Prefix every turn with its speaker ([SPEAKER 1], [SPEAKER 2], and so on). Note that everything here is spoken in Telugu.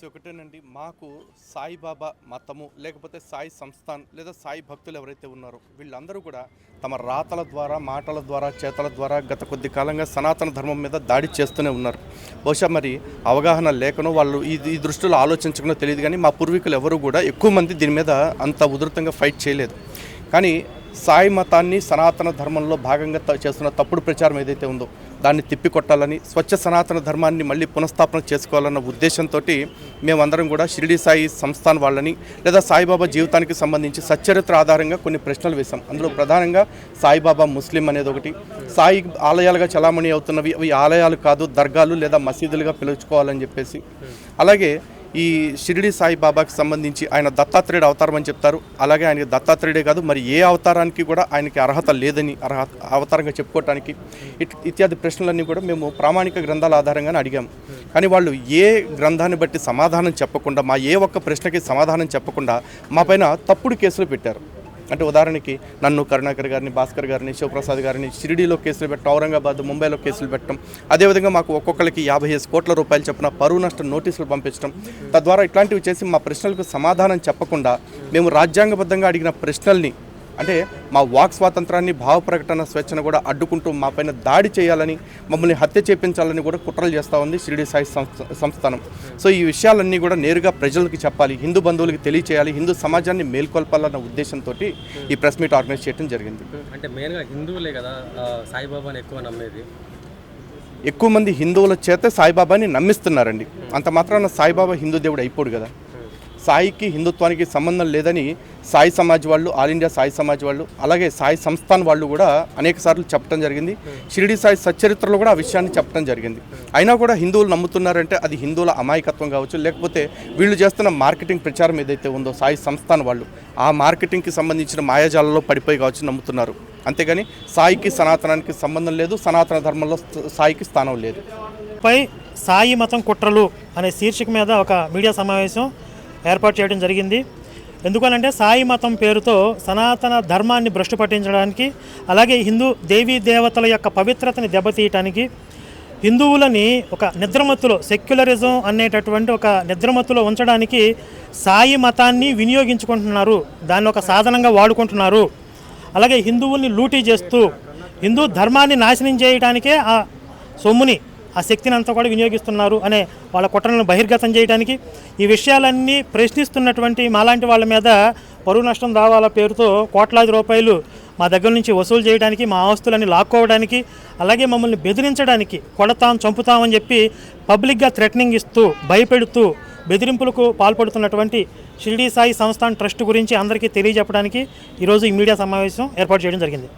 [SPEAKER 1] సమస్య ఒకటేనండి. మాకు సాయిబాబా మతము లేకపోతే సాయి సంస్థాన్ లేదా సాయి భక్తులు ఎవరైతే ఉన్నారో వీళ్ళందరూ కూడా తమ రాతల ద్వారా, మాటల ద్వారా, చేతల ద్వారా గత కొద్ది కాలంగా సనాతన ధర్మం మీద దాడి చేస్తూనే ఉన్నారు. బహుశా మరి అవగాహన లేకనో వాళ్ళు ఈ దృష్టిలో ఆలోచించకనో తెలియదు, కానీ మా పూర్వీకులు ఎవరు కూడా ఎక్కువ మంది దీని మీద అంత ఉధృతంగా ఫైట్ చేయలేదు. కానీ సాయి మతాన్ని సనాతన ధర్మంలో భాగంగా చేస్తున్న తప్పుడు ప్రచారం ఏదైతే ఉందో దాన్ని తిప్పికొట్టాలని, స్వచ్ఛ సనాతన ధర్మాన్ని మళ్ళీ పునఃస్థాపన చేసుకోవాలన్న ఉద్దేశంతో మేమందరం కూడా షిరిడి సాయి సంస్థాన్ వాళ్ళని లేదా సాయిబాబా జీవితానికి సంబంధించి సచ్చరిత్ర ఆధారంగా కొన్ని ప్రశ్నలు వేశాం. అందులో ప్రధానంగా సాయిబాబా ముస్లిం అనేది ఒకటి, సాయి ఆలయాలుగా చలామణి అవుతున్నవి అవి ఆలయాలు కాదు, దర్గాలు లేదా మసీదులుగా పిలుచుకోవాలని చెప్పేసి, అలాగే ఈ షిరిడి సాయిబాబాకి సంబంధించి ఆయన దత్తాత్రేయుడు అవతారం అని చెప్తారు. అలాగే ఆయనకి దత్తాత్రేయుడే కాదు, మరి ఏ అవతారానికి కూడా ఆయనకి అర్హత లేదని అవతారంగా చెప్పుకోవటానికి ఇత్యాది ప్రశ్నలన్నీ కూడా మేము ప్రామాణిక గ్రంథాల ఆధారంగానే అడిగాము. కానీ వాళ్ళు ఏ గ్రంథాన్ని బట్టి సమాధానం చెప్పకుండా, మా ఏ ఒక్క ప్రశ్నకి సమాధానం చెప్పకుండా మా పైన తప్పుడు కేసులు పెట్టారు. అంటే ఉదాహరణకి నన్ను, కరుణాకర్ గారిని, భాస్కర్ గారిని, శివప్రసాద్ గారిని షిరిడీలో కేసులు పెట్టడం, ఔరంగాబాద్, ముంబైలో కేసులు పెట్టడం, అదేవిధంగా మాకు ఒక్కొక్కరికి 55 కోట్ల రూపాయలు చొప్పున పరువు నష్ట నోటీసులు పంపించడం, తద్వారా ఇట్లాంటివి చేసి మా ప్రశ్నలకు సమాధానం చెప్పకుండా మేము రాజ్యాంగబద్ధంగా అడిగిన ప్రశ్నల్ని, అంటే మా వాక్ స్వాతంత్రాన్ని, భావ ప్రకటన స్వేచ్ఛను కూడా అడ్డుకుంటూ మా పైన దాడి చేయాలని, మమ్మల్ని హత్య చేపించాలని కూడా కుట్రలు చేస్తూ ఉంది షిరిడి సాయి సంస్థానం. సో ఈ విషయాలన్నీ కూడా నేరుగా ప్రజలకు చెప్పాలి, హిందూ బంధువులకి తెలియచేయాలి, హిందూ సమాజాన్ని మేల్కొల్పాలన్న ఉద్దేశంతో ఈ ప్రెస్ మీట్ ఆర్గనైజ్ చేయడం జరిగింది.
[SPEAKER 2] అంటే మెయిన్గా హిందువులే కదా సాయిబాబాని ఎక్కువ నమ్మేది.
[SPEAKER 1] ఎక్కువ మంది హిందువుల చేత సాయిబాబాని నమ్మిస్తున్నారండి. అంత మాత్రాన సాయిబాబా హిందూ దేవుడు అయిపోడు కదా. సాయికి హిందుత్వానికి సంబంధం లేదని సాయి సమాజ్ వాళ్ళు, ఆల్ ఇండియా సాయి సమాజ్ వాళ్ళు, అలాగే సాయి సంస్థాన్ వాళ్ళు కూడా అనేక సార్లు చెప్పడం జరిగింది. షిరిడి సాయి సచ్చరిత్రలో కూడా ఆ విషయాన్ని చెప్పడం జరిగింది. అయినా కూడా హిందువులు నమ్ముతున్నారంటే అది హిందువుల అమాయకత్వం కావచ్చు, లేకపోతే వీళ్ళు చేస్తున్న మార్కెటింగ్ ప్రచారం ఏదైతే ఉందో సాయి సంస్థాన్ వాళ్ళు ఆ మార్కెటింగ్కి సంబంధించిన మాయాజాలలో పడిపోయి కావచ్చు నమ్ముతున్నారు. అంతేగాని సాయికి సనాతనానికి సంబంధం లేదు, సనాతన ధర్మంలో సాయికి స్థానం లేదు.
[SPEAKER 3] పై సాయి మతం కుట్రలు అనే శీర్షిక మీద ఒక మీడియా సమావేశం ఏర్పాటు చేయడం జరిగింది. ఎందుకనంటే సాయి మతం పేరుతో సనాతన ధర్మాన్ని భ్రష్టు పట్టించడానికి, అలాగే హిందూ దేవీ దేవతల యొక్క పవిత్రతని దెబ్బతీయటానికి, హిందువులని ఒక నిద్రమత్తులో, సెక్యులరిజం అనేటటువంటి ఒక నిద్రమత్తులో ఉంచడానికి సాయి మతాన్ని వినియోగించుకుంటున్నారు, దాన్ని ఒక సాధనంగా వాడుకుంటున్నారు. అలాగే హిందువుల్ని లూటీ చేస్తూ హిందూ ధర్మాన్ని నాశనం చేయడానికే ఆ సొమ్ముని, ఆ శక్తిని అంతా కూడా వినియోగిస్తున్నారు అనే వాళ్ళ కుట్రలను బహిర్గతం చేయడానికి, ఈ విషయాలన్నీ ప్రశ్నిస్తున్నటువంటి మాలాంటి వాళ్ళ మీద పరువు నష్టం దావాల పేరుతో కోట్లాది రూపాయలు మా దగ్గర నుంచి వసూలు చేయడానికి, మా ఆస్తులన్నీ లాక్కోవడానికి, అలాగే మమ్మల్ని బెదిరించడానికి, కొడతాం, చంపుతామని చెప్పి పబ్లిక్గా థ్రెటనింగ్ ఇస్తూ, భయపెడుతూ బెదిరింపులకు పాల్పడుతున్నటువంటి షిరిడి సాయి సంస్థాన్ ట్రస్ట్ గురించి అందరికీ తెలియజెప్పడానికి ఈరోజు ఈ మీడియా సమావేశం ఏర్పాటు చేయడం జరిగింది.